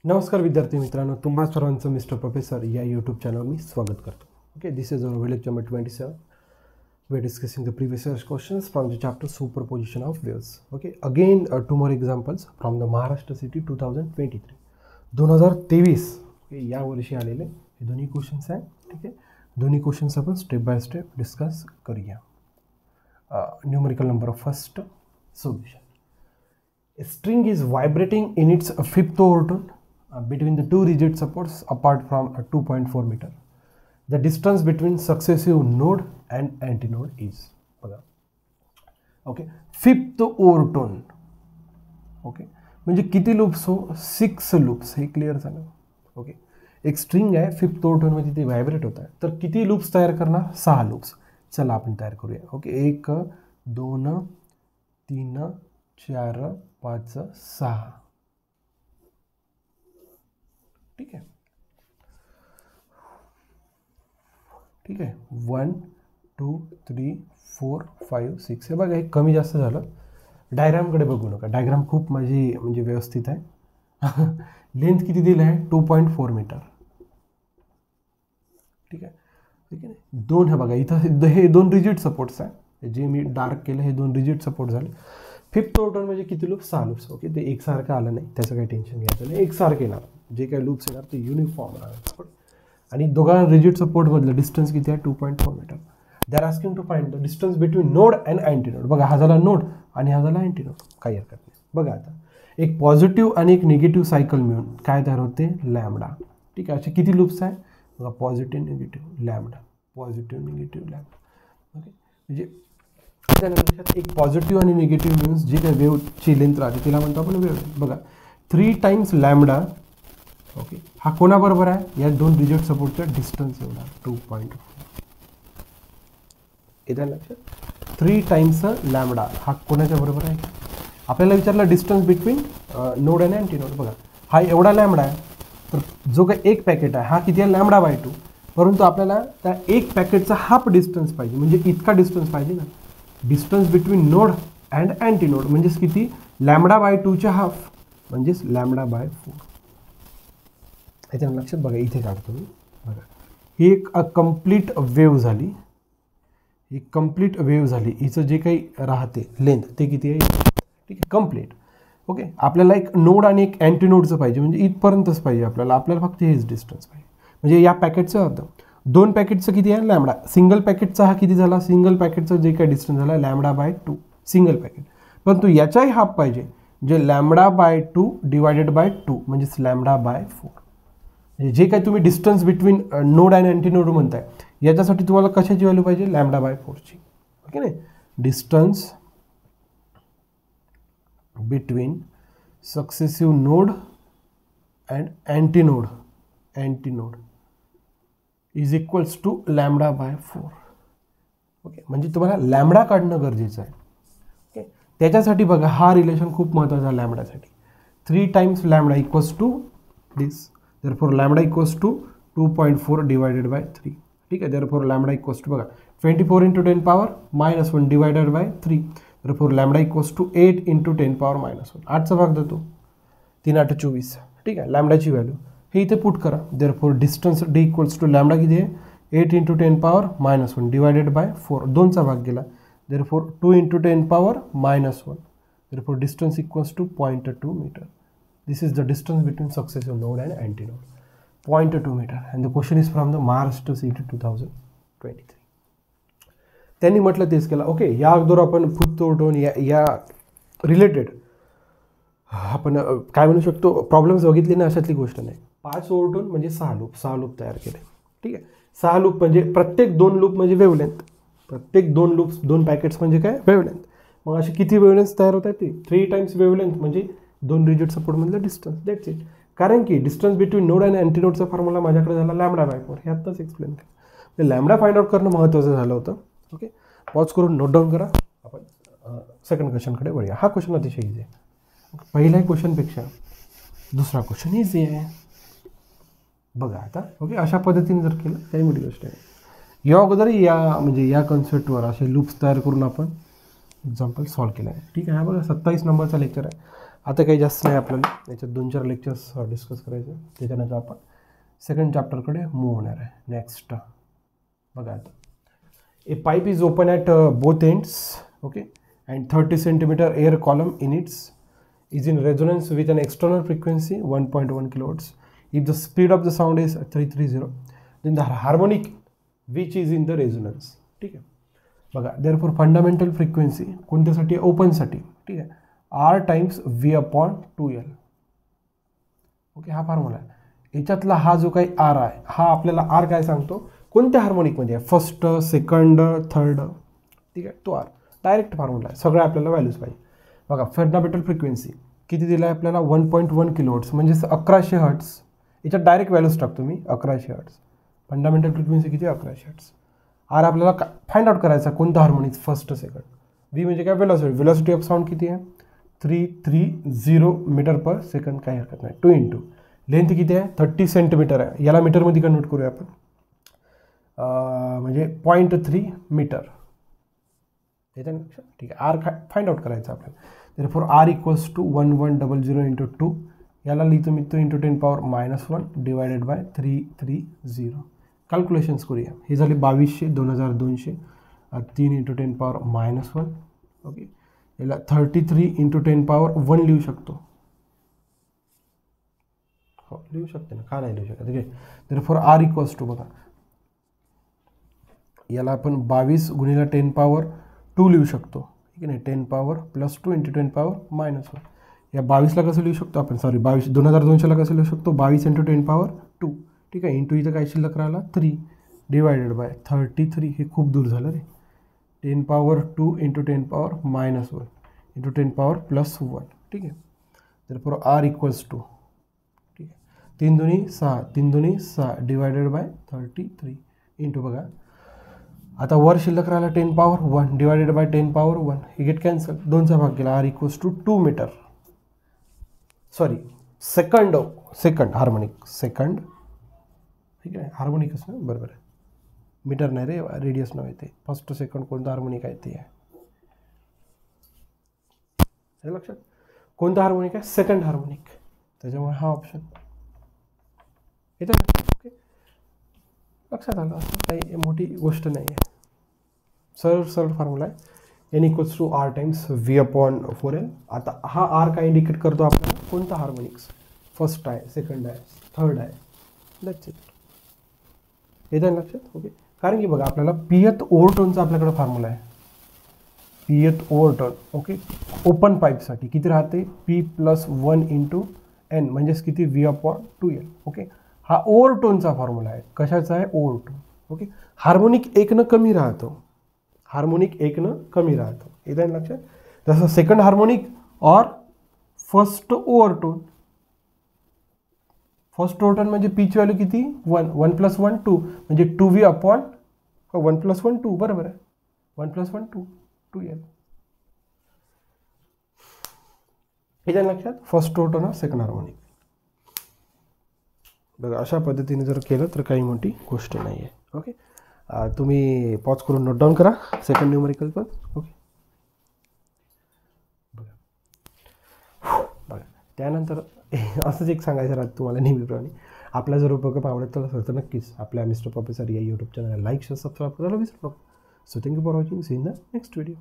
नमस्कार विद्यार्थी मित्रांनो, तुम्हा सर्वांचं मिस्टर प्रोफेसर या यूट्यूब चॅनल मी स्वागत करतो. Okay, this is our lecture number 27. We are discussing the previous year's questions from the chapter Superposition of Waves. Okay, again two more examples from the Maharashtra City 2023. 2023 या वर्षी आलेले हे दोन्ही questions आहेत. ठीक आहे, दोन्ही क्वेश्चन्स आपण स्टेप बाय स्टेप डिस्कस करूया. Numerical number of first solution. A string is vibrating in its fifth overtone between the two rigid supports apart from 2.4 meter. The distance between successive node and antinode is. Okay, fifth overtone. Okay, म्हणजे किती loops हो? 6 loops. हे clear झालं. Okay, एक string आहे, fifth ओव्हरटोन मध्ये ते vibrate होत आहे, तर किती लूप्स तयार करणार? 6 लूप्स. चला आपण तयार करूया. ओके, 1 2 3 4 5 6. ठीक आहे, ठीक आहे. 1 2 3 4 5 6. हे बघा, हे कमी जास्त झालं. डायग्रामकडे बघू नका, डायग्राम खूप माझी म्हणजे व्यवस्थित आहे. लेंथ किती दिली आहे? 2.4 मीटर. ठीक आहे, ठीक आहे. दोन हे बघा, इथं हे दोन रिजिड सपोर्ट्स आहे, जे मी डार्क केलं हे दोन रिजिड सपोर्ट झाले. फिफ्थ ओव्हरटोन म्हणजे किती लूप? 6 लूप्स. ओके, ते एकसारखं आलं नाही, त्याचं काही टेन्शन घ्यायचं नाही. एकसारखं येणार, जे काही लूप्स येणार ते युनिफॉर्म राहणार. आणि दोघांना रिजिड सपोर्टमधलं डिस्टन्स किती आहे? 2.4 metre. They are asking to find the distance between node and antinode. बघा, हा झाला नोड आणि हा झाला अँटीनोड. काही हरकत नाही. बघा, आता एक पॉझिटिव्ह आणि एक निगेटिव्ह सायकल मिळून काय तयार होते? लॅम्बडा. ठीक आहे, असे किती लूप्स आहे? बघा, positive negative lambda, positive negative lambda. Okay, म्हणजे लक्षात एक पॉझिटिव्ह आणि निगेटिव्ह मिळून जी काही वेव्हची लेंथ राहते तिला म्हणतो आपण वेव्ह. बघा, 3 टाइम्स लॅम्बडा. ओके, हा कोणाबरोबर आहे? या दोन रिजिड सपोर्टचा डिस्टन्स एवढा 2.4. येत्या लक्षात? 3 टाइम्स लॅम्बडा हा कोणाच्या बरोबर आहे? आपल्याला विचारलं डिस्टन्स बिटवीन नोड आणि अँटीनोड. बघा, हा एवढा लॅम्बडा आहे, तर जो काही एक पॅकेट आहे हा किती आहे? λ/2. परंतु आपल्याला त्या एक पॅकेटचा हाफ डिस्टन्स पाहिजे, म्हणजे इतका डिस्टन्स पाहिजे ना. Distance between node and antinode म्हणजेच किती? λ/2च्या हाफ म्हणजेच λ/4. याच्या लक्षात बघा, इथे काढतो मी. बघा, ही एक कंप्लीट वेव्ह झाली. ही कंप्लीट वेव्ह झाली. हिचं जे काही राहते लेंथ ते किती आहे? ठीक आहे, कंप्लीट. ओके, आपल्याला एक नोड आणि एक अँटीनोडचं पाहिजे, म्हणजे इथपर्यंतच पाहिजे आपल्याला फक्त हेच डिस्टन्स पाहिजे. म्हणजे या पॅकेटचं अर्थ, दोन पॅकेटचं किती आहे? लॅम्बडा. सिंगल पॅकेटचा हा किती झाला? सिंगल पॅकेटचा जे काही डिस्टन्स झाला λ/2 सिंगल पॅकेट. परंतु याचाही हाफ पाहिजे, जे λ/2 डिवायडेड बाय 2 म्हणजेच λ/4. म्हणजे जे काही तुम्ही डिस्टन्स बिटवीन नोड आणि अँटीनोड म्हणताय, याच्यासाठी तुम्हाला कशाची व्हॅल्यू पाहिजे? λ/4ची. ओके नाही, distance between successive node and antinode is equals to λ/4. Okay, म्हणजे तुम्हाला लॅम्बडा काढणं गरजेचं आहे. ओके, त्याच्यासाठी बघा, हा रिलेशन खूप महत्त्वाचा लॅम्बडासाठी. 3 times lambda equals to this. Therefore lambda equals to 2.4 divided by 3. ठीक आहे, देअरफॉर लॅम्बडा इक्वल्स टू बघा 24 × 10⁻⁻1 divided by 3. Therefore lambda equals to 8 × 10⁻⁻1. 8चा भाग देतो, 3 8 24. ठीक आहे, लॅम्बडाची व्हॅल्यू हे इथे पुट करा. Therefore distance D equals to lambda किती आहे? 8 × 10⁻⁻1 डिवायडेड बाय 4. 2चा भाग गेला. Therefore 2 × 10⁻⁻1. Therefore distance equals to 0.2 metre. This is the distance between successive node and antinode, 0.2 metre. And the question is from the Maharashtra city 2023. त्यांनी म्हटलं तेच केलं. Okay, या अगोदर आपण फिफ्थ ओव्हरटोन या रिलेटेड आपण काय म्हणू शकतो, प्रॉब्लेम्स बघितले ना, अशातली गोष्ट नाही. 5 ओव्हरटोन म्हणजे 6 लूप तयार केले. ठीक आहे, 6 लूप म्हणजे प्रत्येक 2 लूप म्हणजे वेव्हलेंथ. प्रत्येक 2 लूप्स 2 पॅकेट्स म्हणजे काय? वेव्हलेंथ. मग असे किती वेव्हलेंथ तयार होत आहेत? ते 3 टाइम्स वेव्हलेंथ म्हणजे 2 रिजिड सपोर्टमधलं डिस्टन्स. That's it. कारण की डिस्टन्स बिटवीन नोड आणि अँटीनोडचा फॉर्म्युला माझ्याकडे झाला λ/4. हे आत्ताच एक्सप्लेन केलं. लॅम्बडा फाइंड आउट करणं महत्त्वाचं झालं होतं. ओके, पॉज करून नोट डाऊन करा. आपण सेकंड क्वेश्चनकडे वळूया. हा क्वेश्चन अतिशय इझी आहे. पहिल्या क्वेश्चनपेक्षा दुसरा क्वेश्चन इझी आहे. बघा आता. ओके, अशा पद्धतीने जर केलं काही मोठी गोष्ट आहे. या अगोदर या कन्सेप्टवर असे लूप्स तयार करून आपण एक्झाम्पल सॉल्व केलं आहे. ठीक आहे, हा बघा 27 नंबरचा लेक्चर आहे. आता काही जास्त नाही आपल्याला, याच्यात 2-4 लेक्चर्स डिस्कस करायचे, त्याच्यानंतर आपण सेकंड चॅप्टरकडे मूव्ह होणार आहे. नेक्स्ट बघा आता, a pipe is open at both ends, okay, and 30 centimetre air column in its is in resonance with an external frequency 1.1 kilohertz. If the speed of the sound is 330, then the harmonic which is in the resonance. ठीक आहे बघा, therefore fundamental frequency कोणत्यासाठी, ओपनसाठी, ठीक आहे, R times V upon 2L. Okay, हा formula आहे. याच्यातला हा जो काही R आहे, हा आपल्याला R काय सांगतो, कोणत्या हार्मोनिकमध्ये आहे, फर्स्ट, सेकंड, थर्ड, ठीक आहे, तो R डायरेक्ट फॉर्म्युला आहे, सगळं आपल्याला व्हॅल्यूज पाहिजे. बघा, फंडामेंटल फ्रिक्वेन्सी किती दिला आहे आपल्याला, 1.1 किलोहर्ट्ज म्हणजे 1100 हर्ट्ज. याच्यात डायरेक्ट व्हॅल्यूज टाकतो मी, 1100 हर्ट्ज. फंडामेंटल फ्रिक्वेन्सी किती, 1100 हर्ट्ज. आर आपल्याला फाइंड आउट करायचा कोणता हार्मोनिक, फर्स्ट, सेकंड. व्ही म्हणजे काय, वेलोसिटी. वेलोसिटी ऑफ साऊंड किती आहे, 330 मीटर पर सेकंड, काही हरकत नाही. 2 इंटू लेंथ किती आहे, 30 सेंटीमीटर आहे. याला मीटरमध्ये कन्वर्ट करूया आपण, म्हणजे 0.3 मीटर. येतं ना, ठीक आहे. आर फाइंड आउट करायचं आपल्याला. therefore R equals to 1100 into 2, याला लिहितो मी तो इंटू 10⁻⁻1 डिवायडेड बाय 330. कॅल्क्युलेशन्स करूया. हे झाले 2200, 2200, 3 इंटू 10⁻⁻1. ओके, याला 33 इंटू 10⁻1 लिहू शकतो. हो, लिहू शकते ना, का नाही लिहू शकत. ठीक आहे, therefore R equals to बघा, याला आपण 22 गुणिले 10⁻2 लिहू शकतो. ठीक आहे, 10⁻+2 इंटू 10⁻⁻1. या 22ला कसं लिहू शकतो आपण, सॉरी 2200ला कसं लिहू शकतो, 22 इंटू 10⁻2. ठीक आहे, इंटू इथं काय शिल्लक राहिला, 3 डिवायडेड बाय 33. हे खूप दूर झालं रे. 10⁻2 इंटू 10⁻⁻1 इंटू 10⁻+1. ठीक आहे, therefore R equals to, ठीक आहे, 3 दुनी 6, 3 दुनी 6 डिवायडेड बाय 33 इंटू बघा, आता वर शिल्लक राहिला 10⁻1 डिवायडेड बाय 10⁻1. हे गेट कॅन्सल, 2चा भाग केला. R equals to 2 metre, sorry second harmonic, second. ठीक आहे, हार्मोनिकच ना, बरोबर आहे, मीटर नाही रे, रेडियस नव्हे ते. फर्स्ट, सेकंड कोणतं हार्मोनिक आहे ते आहे, हे लक्षात. कोणतं हार्मोनिक आहे, सेकंड हार्मोनिक, त्याच्यामुळे हा ऑप्शन येतं. ओके, लक्षात आलं, असं काही मोठी गोष्ट नाही आहे, सरळ फॉर्म्युला आहे. N equals to R times V upon 4L. आता हा R काय इंडिकेट करतो आपल्याला, कोणता हार्मोनिक्स, फर्स्ट आहे, सेकंड आहे, थर्ड आहे, दॅट्स इट. येतं लक्षात. ओके, कारण की बघा, आपल्याला पीएथ ओव्हरटोनचा आपल्याकडे फॉर्म्युला आहे, पीएथ ओव्हरटोन. ओके, ओपन पाईपसाठी किती राहते, P+1 इंटू N म्हणजेच किती, V अपॉन 2L. ओके, हा ओव्हरटोनचा फॉर्म्युला आहे. कशाचा आहे, ओव्हरटोन. ओके, हार्मोनिक 1 कमी राहतो, हार्मोनिक 1 कमी राहतो. येतं लक्षात. जसं सेकंड हार्मोनिक और फर्स्ट ओव्हरटोन. फर्स्ट ओव्हरटोन म्हणजे पीची व्हॅल्यू किती, 1, 1+1 2 म्हणजे 2V अपॉन 1+1 2, बरोबर आहे, 1+1 2, 2L. येतं लक्षात. फर्स्ट ओव्हरटोन हा सेकंड हार्मोनिक. बघा, अशा पद्धतीने जर केलं तर काही मोठी गोष्ट नाही आहे. ओके, तुम्ही पॉज करून नोट डाऊन करा सेकंड न्यूमरिकल पण. ओके, बघा त्यानंतर असंच एक सांगायचं राहतं तुम्हाला नेहमीप्रमाणे, आपला जर उपक्रम आवडत असेल तर नक्कीच आपल्या मिस्टर प्रोफेसर या यूट्यूब चॅनलला लाईक, शेअर, सबस्क्राईब करायला विसरू नका. So thank you for watching. See in the next video.